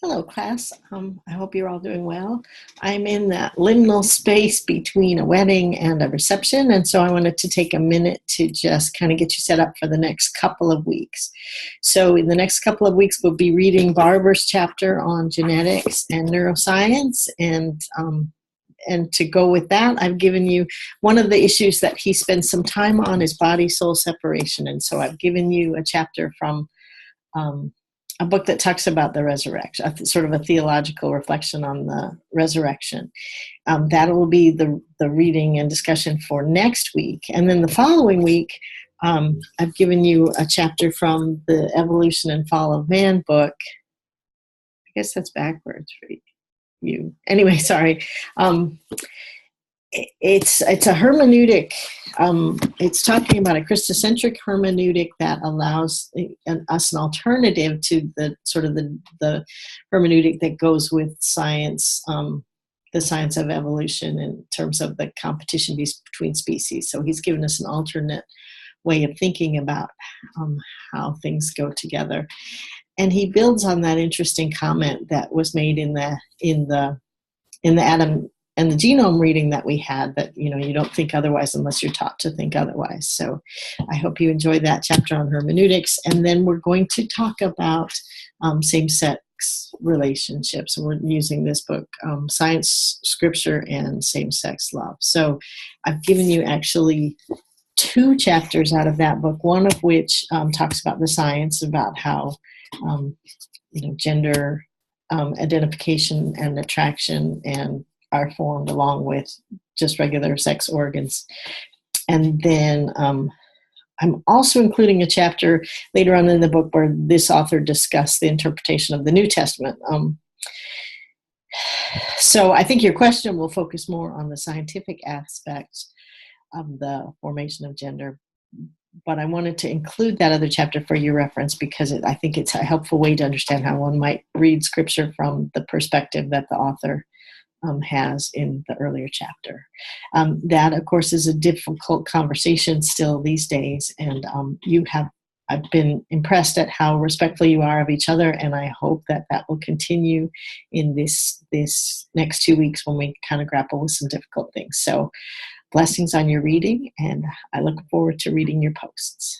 Hello, class. I hope you're all doing well. I'm in that liminal space between a wedding and a reception, and so I wanted to take a minute to just kind of get you set up for the next couple of weeks. So, in the next couple of weeks, we'll be reading Barbara's chapter on genetics and neuroscience, and to go with that, I've given you one of the issues that he spends some time on is body-soul separation, and so I've given you a chapter from um, a book that talks about the resurrection, sort of a theological reflection on the resurrection. That will be the reading and discussion for next week. And then the following week, I've given you a chapter from the Evolution and Fall of Man book. I guess that's backwards for you. Anyway, sorry. It's a hermeneutic. It's talking about a Christocentric hermeneutic that allows us an alternative to the sort of the hermeneutic that goes with science, the science of evolution in terms of the competition between species. So he's given us an alternate way of thinking about how things go together, and he builds on that interesting comment that was made in the Adam and the genome reading that we had, that you don't think otherwise unless you're taught to think otherwise. So I hope you enjoyed that chapter on hermeneutics. And then we're going to talk about same-sex relationships. And we're using this book, Science, Scripture, and Same-Sex Love. So I've given you actually 2 chapters out of that book, one of which talks about the science, about how gender identification and attraction and are formed along with just regular sex organs. And then I'm also including a chapter later on in the book where this author discussed the interpretation of the New Testament. So I think your question will focus more on the scientific aspects of the formation of gender, but I wanted to include that other chapter for your reference because I think it's a helpful way to understand how one might read Scripture from the perspective that the author has in the earlier chapter. That, of course, is a difficult conversation still these days, and I've been impressed at how respectful you are of each other, and I hope that will continue in this next 2 weeks when we kind of grapple with some difficult things. So blessings on your reading, and I look forward to reading your posts.